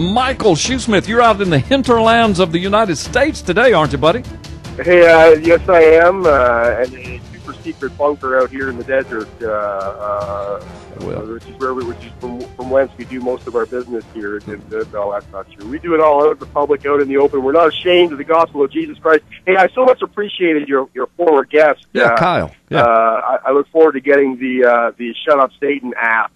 Michael Shoesmith, you're out in the hinterlands of the United States today, aren't you, buddy? Hey, yes, I am, and a super secret bunker out here in the desert, which is from whence we do most of our business here. No, that's not true. We do it all out in the public, out in the open. We're not ashamed of the gospel of Jesus Christ. Hey, I so much appreciated your former guest. Yeah, Kyle. Yeah. I look forward to getting the Shut Up Satan app.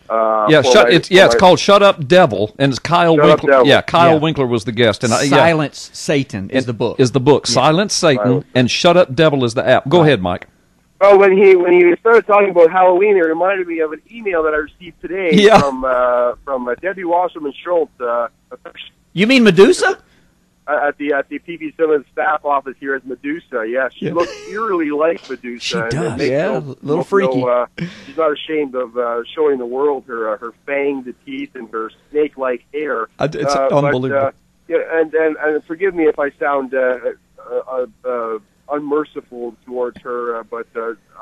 It's called Shut Up Devil, and it's Kyle Winkler. Yeah, Kyle Winkler was the guest. And Silence Satan is the book. Yeah. Silence Satan, and Shut Up Devil is the app. Go ahead, Mike. Oh, when he started talking about Halloween, it reminded me of an email that I received today from Debbie Wasserman Schultz. You mean Medusa? At the ppsimmons staff office here as Medusa. Yeah, she looks eerily like Medusa. She does. A little freaky. She's not ashamed of showing the world her fanged teeth and her snake-like hair. It's unbelievable. And forgive me if I sound unmerciful towards her, but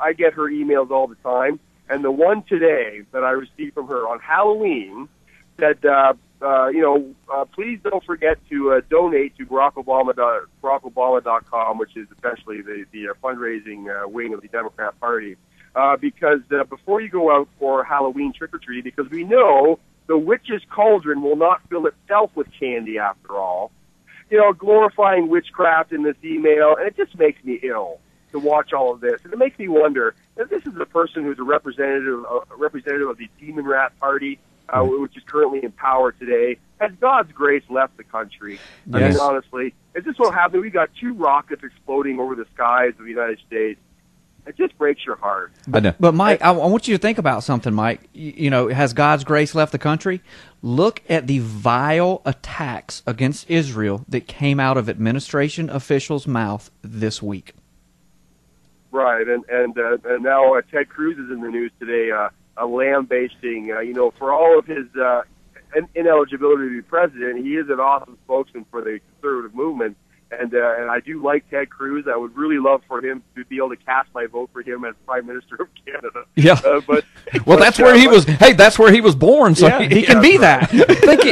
I get her emails all the time. And the one today that I received from her on Halloween said, please don't forget to donate to BarackObama.com, which is essentially the fundraising wing of the Democrat Party, because before you go out for Halloween trick-or-treat, because we know the witch's cauldron will not fill itself with candy after all. Glorifying witchcraft in this email, and it just makes me ill to watch all of this. And it makes me wonder if this is a person who's a representative of the Demon Rat Party, which is currently in power today. Has God's grace left the country? Yes. I mean, honestly, is this what happened? We got 2 rockets exploding over the skies of the United States. It just breaks your heart. But Mike, I want you to think about something, Mike. Has God's grace left the country? Look at the vile attacks against Israel that came out of administration officials' mouth this week. Right, and now Ted Cruz is in the news today, lambasting, for all of his ineligibility to be president. He is an awesome spokesman for the conservative movement. And I do like Ted Cruz. I would really love for him to be able to cast my vote for him as Prime Minister of Canada. Yeah, that's where he was. Hey, that's where he was born. So he can be that.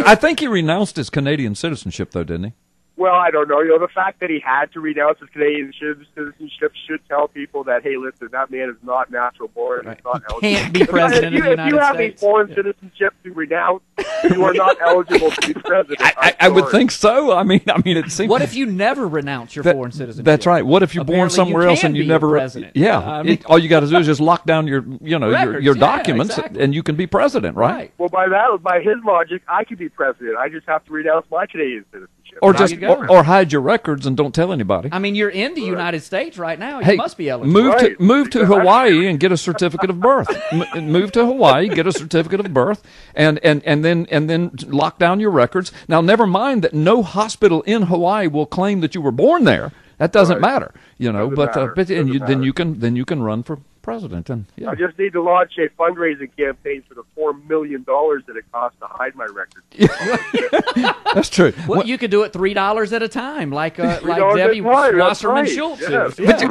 I think he renounced his Canadian citizenship, though, didn't he? Well, I don't know. The fact that he had to renounce his Canadian citizenship should tell people that, hey, listen, that man is not natural born. Right. He's not eligible. Can't be president of the United States. If you have a foreign citizenship to renounce, you are not eligible to be president. I would think so. I mean, it seems. What if you never renounce your foreign citizenship? That's right. What if you're born somewhere else and you never? President. Yeah. All you got to do is just lock down your documents, and you can be president, right? Well, by his logic, I could be president. I just have to renounce my Canadian citizenship. Or hide your records and don't tell anybody. I mean, you're in the United States right now. You must be eligible. Move to Hawaii and get a certificate of birth. Move to Hawaii, get a certificate of birth, and then lock down your records. Now, never mind that no hospital in Hawaii will claim that you were born there. That doesn't matter, then you can run for president. And I just need to launch a fundraising campaign for the $4 million that it costs to hide my records. That's true. Well, you could do it $3 at a time, like Debbie Wasserman Schultz. Yes. That's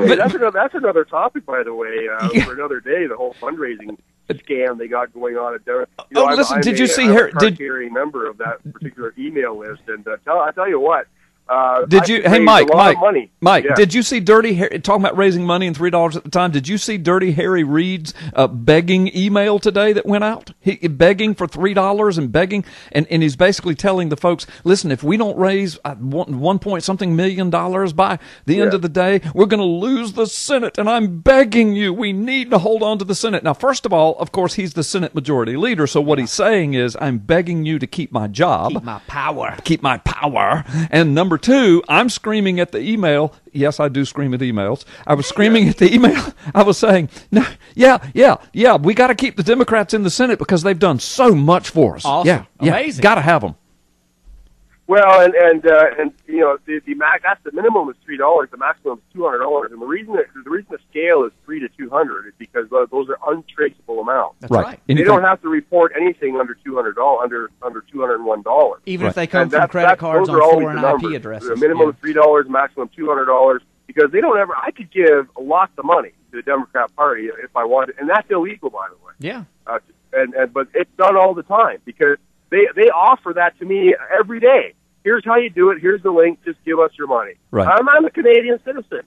another topic, by the way, for another day. The whole fundraising scam they got going on at there. Listen, did you see her? I'm a member of that particular email list, and I tell you what. Mike, did you see Dirty Harry, talking about raising money and $3 at the time, did you see Dirty Harry Reid's begging email today that went out? Begging for $3 and begging, and he's basically telling the folks, listen, if we don't raise $1 million by the end of the day, we're going to lose the Senate, and I'm begging you, we need to hold on to the Senate. Now, first of all, of course, he's the Senate Majority Leader, so what he's saying is, I'm begging you to keep my job. Keep my power. And number 2, I'm screaming at the email. Yes, I do scream at emails. I was screaming at the email. I was saying, no, yeah, we got to keep the Democrats in the Senate because they've done so much for us. Awesome. Amazing. Got to have them. Well, and the max, that's the minimum is $3. The maximum is $200. And the reason the scale is 3 to 200 is because those are untraceable amounts. That's right. They don't have to report anything under $200, under $201. Even if they come from credit cards on foreign IP addresses. The minimum is $3, maximum $200, because they don't ever. I could give lots of money to the Democrat Party if I wanted, and that's illegal, by the way. Yeah. But it's done all the time because They offer that to me every day. Here's how you do it. Here's the link. Just give us your money. Right. I'm a Canadian citizen.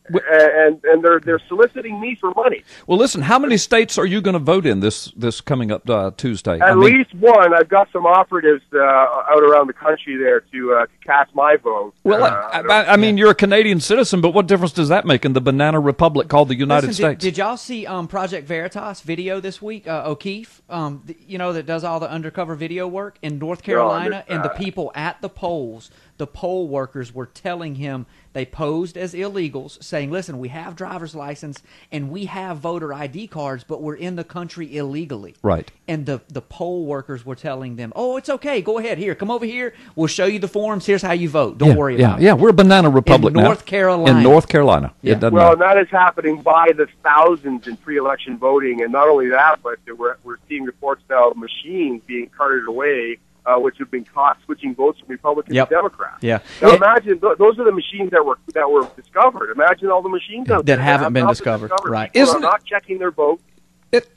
And they're soliciting me for money. Well, listen, how many states are you going to vote in this coming up Tuesday? At least one. I've got some operatives out around the country there to cast my vote. Well, I mean, you're a Canadian citizen, but what difference does that make in the banana republic called the United States? Did y'all see Project Veritas video this week? O'Keefe, that does all the undercover video work in North Carolina, and the people at the polls, the poll workers were telling him they posed as illegals, saying, listen, we have driver's license and we have voter ID cards, but we're in the country illegally. Right. And the poll workers were telling them, oh, it's okay. Go ahead. Here, come over here. We'll show you the forms. Here's how you vote. Don't worry about it. Yeah, we're a banana republic in North Carolina. In North Carolina. Yeah. It doesn't Well, matter. and that is happening by the thousands in pre-election voting. And not only that, but we're seeing reports now of machines being carted away, which have been caught switching votes from Republicans to Democrats. Yeah. Now imagine those are the machines that were discovered. Imagine all the machines out there that haven't been discovered. Right? People are not checking their vote.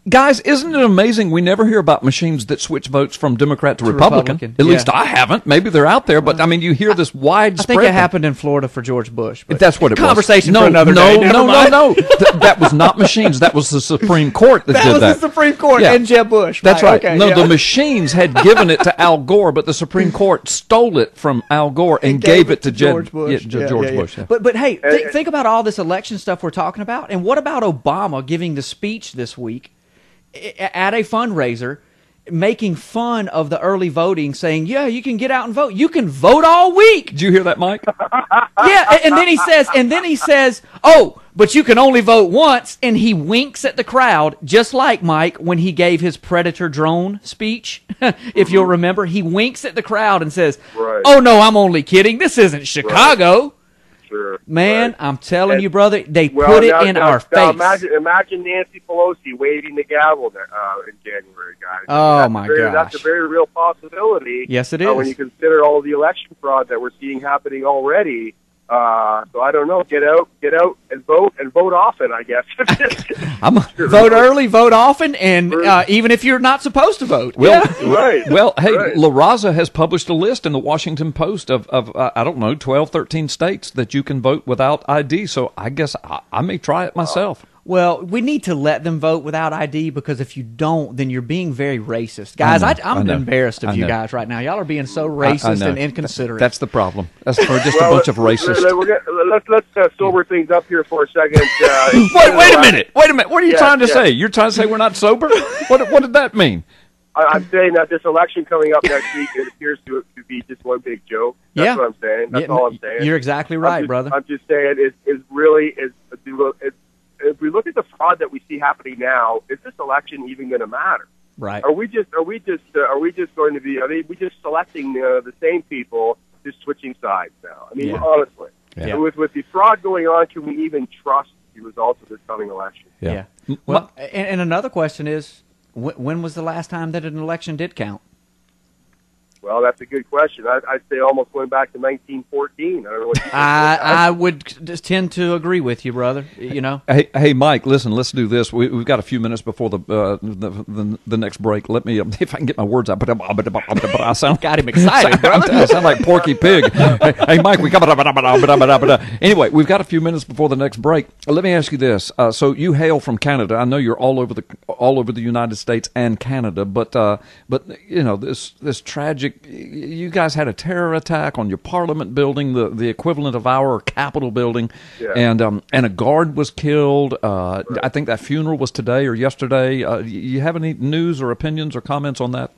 Guys, isn't it amazing? We never hear about machines that switch votes from Democrat to Republican. At least I haven't. Maybe they're out there, but I mean, you hear this widespread. I think it happened in Florida for George Bush. But that's what it was. Conversation for another day. No. That was not machines. That was the Supreme Court that did that. That was the Supreme Court and Jeb Bush. That's right. Okay, the machines had given it to Al Gore, but the Supreme Court stole it from Al Gore and gave it to George Bush. George Bush. Yeah. But hey, think about all this election stuff we're talking about, and what about Obama giving the speech this week at a fundraiser, making fun of the early voting, saying, yeah, you can get out and vote. You can vote all week. Did you hear that, Mike? Yeah, and then he says, oh, but you can only vote once, and he winks at the crowd, just like Mike when he gave his Predator drone speech. If you'll remember, he winks at the crowd and says, oh, no, I'm only kidding. This isn't Chicago. Right. Sure. Man, I'm telling you, brother, they put it in our face. Imagine Nancy Pelosi waving the gavel in January, guys. Gosh. That's a very real possibility. Yes, it is. When you consider all the election fraud that we're seeing happening already. So I don't know. Get out and vote often, I guess. Vote early, vote often, and even if you're not supposed to vote. Well, right. Well, hey, La Raza has published a list in the Washington Post of I don't know, 12, 13 states that you can vote without ID. So I guess I may try it myself. Well, we need to let them vote without ID, because if you don't, then you're being very racist. Guys, I'm embarrassed of you guys right now. Y'all are being so racist and inconsiderate. That's the problem. That's for just a bunch of racists. Let's sober things up here for a second. Wait a minute. What are you trying to say? You're trying to say we're not sober? What did that mean? I'm saying that this election coming up next week, it appears to be just one big joke. That's what I'm saying. That's all I'm saying. You're exactly right, brother. I'm just saying if we look at the fraud that we see happening now, is this election even going to matter? Right. Are we just going to be? Are we just selecting the same people, just switching sides now? I mean, honestly, with the fraud going on, can we even trust the results of this coming election? Yeah. Well, and another question is, when was the last time that an election did count? Well, that's a good question. I'd say almost going back to 1914. I don't know what you think. I would just tend to agree with you, brother. You know. Hey, Mike. Listen, let's do this. We've got a few minutes before the next break. Let me, if I can get my words out. But I sound got him excited, brother. I sound like Porky Pig. Hey, Mike. Anyway, we've got a few minutes before the next break. Let me ask you this. So you hail from Canada. I know you're all over the United States and Canada. But you know this tragic. You guys had a terror attack on your Parliament building, the equivalent of our Capitol building, and a guard was killed. Right. I think that funeral was today or yesterday. You have any news or opinions or comments on that?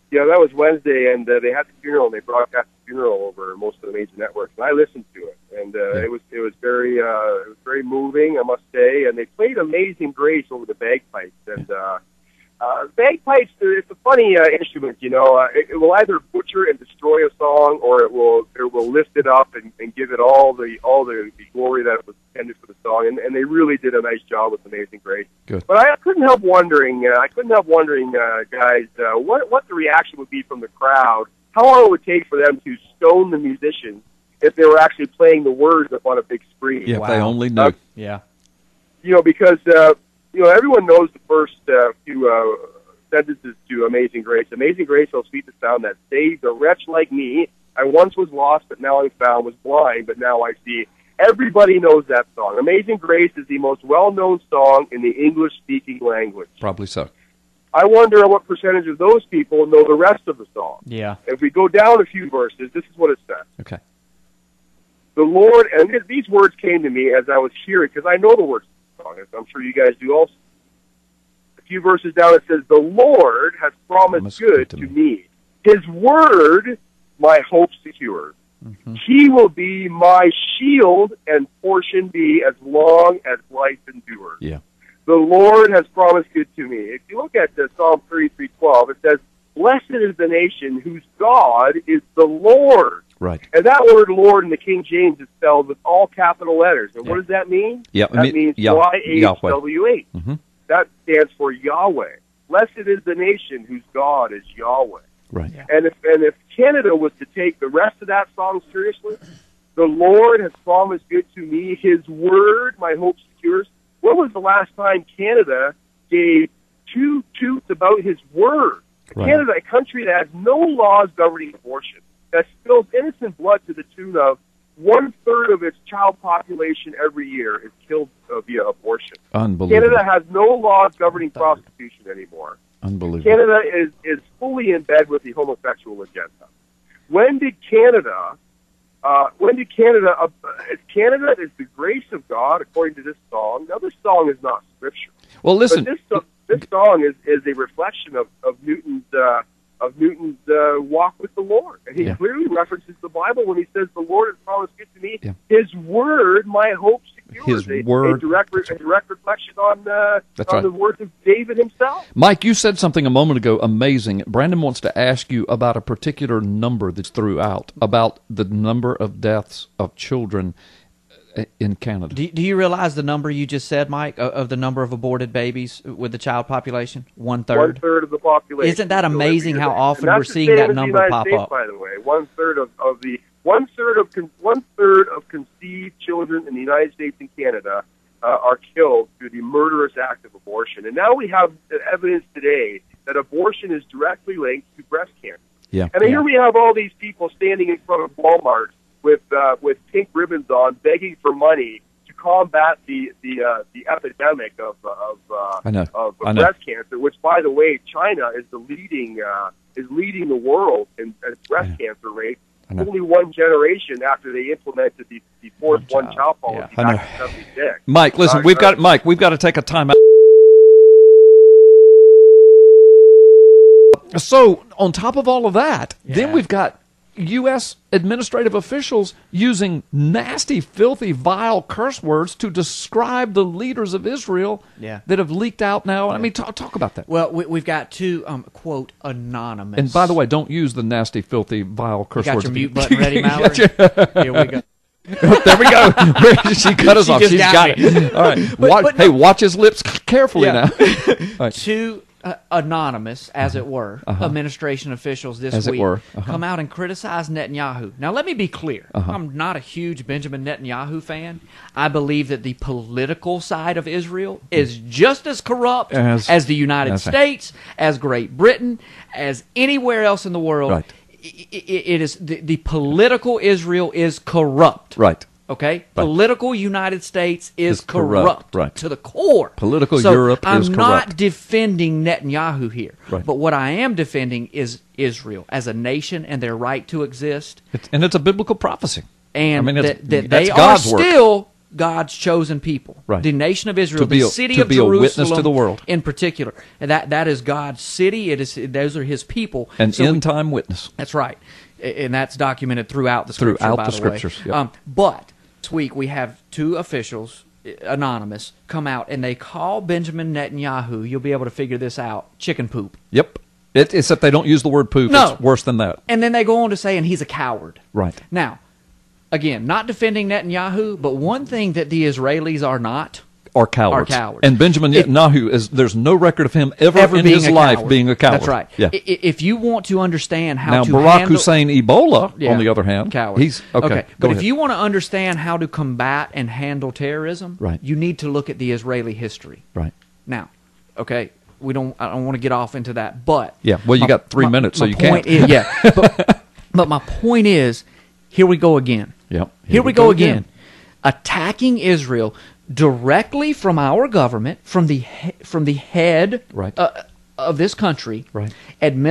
Yeah, that was Wednesday, and they had the funeral, and they broadcast the funeral over most of the major networks, and I listened to it, and it was very moving, I must say, and they played Amazing Grace over the bagpipes, and bagpipes, it's a funny instrument, you know. It will either butcher and destroy a song, or it will lift it up and give it all the glory that was intended for the song. And they really did a nice job with Amazing Grace. Good. But I couldn't help wondering, guys, what the reaction would be from the crowd. How long it would take for them to stone the musicians if they were actually playing the words up on a big screen. Yeah, if they only knew. You know, because. You know, everyone knows the first few sentences to Amazing Grace. Amazing Grace, how sweet the sound that saved a wretch like me. I once was lost, but now I'm found, was blind, but now I see. Everybody knows that song. Amazing Grace is the most well-known song in the English-speaking language. Probably so. I wonder what percentage of those people know the rest of the song. Yeah. If we go down a few verses, this is what it says. Okay. The Lord, and these words came to me as I was hearing, because I know the words of the song, as I'm sure you guys do also. A few verses down it says, the Lord has promised good to me. His word my hope secures. Mm-hmm. He will be my shield and portion be as long as life endures. Yeah. The Lord has promised good to me. If you look at Psalm 33:12, it says, blessed is the nation whose God is the Lord. Right. And that word Lord in the King James is spelled with all capital letters. And what does that mean? Yeah, that means YHWH. Mm-hmm. That stands for Yahweh. Blessed is the nation whose God is Yahweh. Right. Yeah. And if Canada was to take the rest of that song seriously, the Lord has promised good to me. His word my hope secures. When was the last time Canada gave two toots about his word? Right. Canada, a country that has no laws governing abortion, that spills innocent blood to the tune of 1/3 of its child population every year is killed via abortion. Unbelievable. Canada has no laws governing prostitution anymore. Unbelievable. Canada is fully in bed with the homosexual agenda. When did Canada? Canada is the grace of God, according to this song. Now, this song is not scripture. Well, listen. But this song is a reflection of Newton's walk with the Lord, and he clearly references the Bible when he says, "The Lord has promised good to me. His word, my hope secures." His word, a direct reflection on the words of David himself. Mike, you said something a moment ago amazing. Brandon wants to ask you about a particular number that's throughout, about the number of deaths of children in Canada. Do you realize the number you just said, Mike, of the number of aborted babies with the child population? 1/3? 1/3 of the population. Isn't that amazing how often we're seeing that that number pop up? By the way, 1/3 of conceived children in the United States and Canada are killed through the murderous act of abortion. And now we have evidence today that abortion is directly linked to breast cancer. Yeah. And here we have all these people standing in front of Walmart with pink ribbons on, begging for money to combat the epidemic of breast cancer. Which, by the way, China is leading the world in breast cancer rate. Only one generation after they implemented the fourth one-child policy back in 1976. Mike, listen, we've got to take a time out. So, on top of all of that, then we've got U.S. administrative officials using nasty, filthy, vile curse words to describe the leaders of Israel that have leaked out now. I mean, talk about that. Well, we've got two, quote, anonymous. And by the way, don't use the nasty, filthy, vile curse words. You got your mute button ready, Mallory? Here we go. There we go. She cut us off. She's got it. All right. Hey, watch his lips carefully now. Right. Two anonymous, as it were, administration officials this week come out and criticize Netanyahu. Now, let me be clear. I'm not a huge Benjamin Netanyahu fan. I believe that the political side of Israel is just as corrupt as the United States, as Great Britain, as anywhere else in the world. Right. It is the political Israel is corrupt. Right. Okay? Right. Political United States is corrupt right. to the core. Political Europe is corrupt. I'm not defending Netanyahu here. Right. But what I am defending is Israel as a nation and their right to exist. And it's a biblical prophecy. And that they are God's work. still God's chosen people. Right. The nation of Israel, the city of Jerusalem, a witness to the world. In particular. And that is God's city. Those are his people. An end-time witness. That's right. And that's documented throughout the Scripture, by the Scriptures. way. Yep. But this week we have two officials, anonymous, come out and they call Benjamin Netanyahu, you'll be able to figure this out, chicken poop. Yep. Except they don't use the word poop. No. It's worse than that. And then they go on to say, and he's a coward. Right. Now, again, not defending Netanyahu, but one thing that the Israelis are not are cowards. Are cowards. And Benjamin Netanyahu there's no record of him ever in his life being a coward. That's right. Yeah. If you want to understand how now, to Barack handle... Hussein Ebola, on the other hand, coward. He's okay. But if you want to understand how to combat and handle terrorism, right. you need to look at the Israeli history. Right. Now, okay, I don't want to get off into that. But yeah, well, you got 3 minutes, so you can't. But my point is, here we go again. Yep. Here we go again. Attacking Israel directly from our government, from the head Right. Of this country, Right.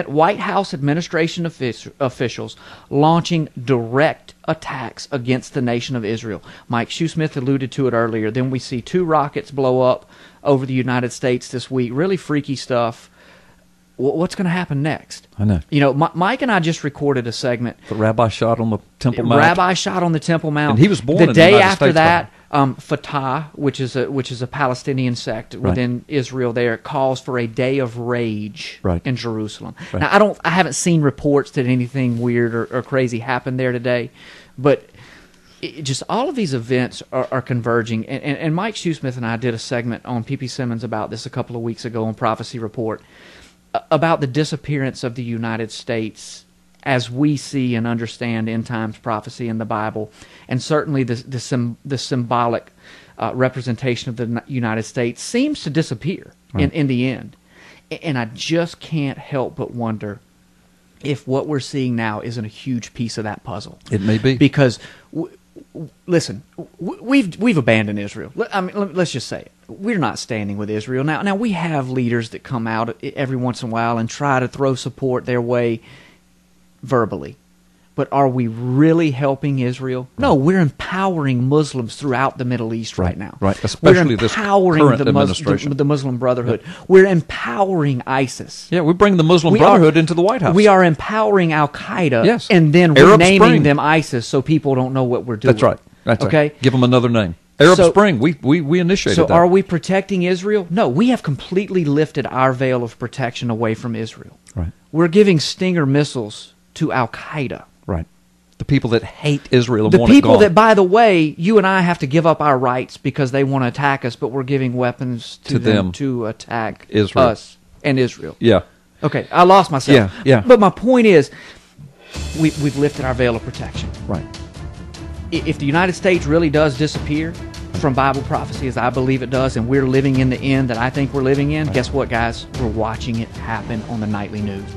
White House administration officials launching direct attacks against the nation of Israel. Mike Shoesmith alluded to it earlier. Then we see 2 rockets blow up over the United States this week. Really freaky stuff. What's going to happen next? I know. You know, Mike and I just recorded a segment. The rabbi shot on the Temple Mount. Rabbi shot on the Temple Mount. And he was born the in the day United after States, that. Fatah, which is a Palestinian sect within Israel, there calls for a day of rage in Jerusalem. Right. Now, I haven't seen reports that anything weird or crazy happened there today, but just all of these events are converging. And Mike Shoesmith and I did a segment on P.P. Simmons about this a couple of weeks ago on Prophecy Report about the disappearance of the United States as we see and understand end times prophecy in the Bible, and certainly the symbolic representation of the United States seems to disappear in the end. And I just can't help but wonder if what we're seeing now isn't a huge piece of that puzzle. It may be. Because, listen, we've abandoned Israel. I mean, let's just say it. We're not standing with Israel. Now, we have leaders that come out every once in a while and try to throw support their way verbally. But are we really helping Israel? No, we're empowering Muslims throughout the Middle East right now. Right, especially we're empowering this current administration. the Muslim Brotherhood. Yeah. We're empowering ISIS. Yeah, we bring the Muslim Brotherhood into the White House. We are empowering Al-Qaeda yes. and then Arab renaming Spring. them ISIS so people don't know what we're doing. That's right. That's okay? Right. Give them another name. Arab Spring, we initiated that. So are we protecting Israel? No, we have completely lifted our veil of protection away from Israel. Right. We're giving Stinger missiles to Al-Qaeda. Right. The people that hate Israel and the want it gone. people that, by the way, you and I have to give up our rights because they want to attack us, but we're giving weapons to them to attack Israel. Us and Israel. Yeah. Okay, I lost myself. Yeah. But my point is, we've lifted our veil of protection. Right. If the United States really does disappear from Bible prophecy, as I believe it does, and we're living in the end that I think we're living in, guess what, guys? We're watching it happen on the nightly news.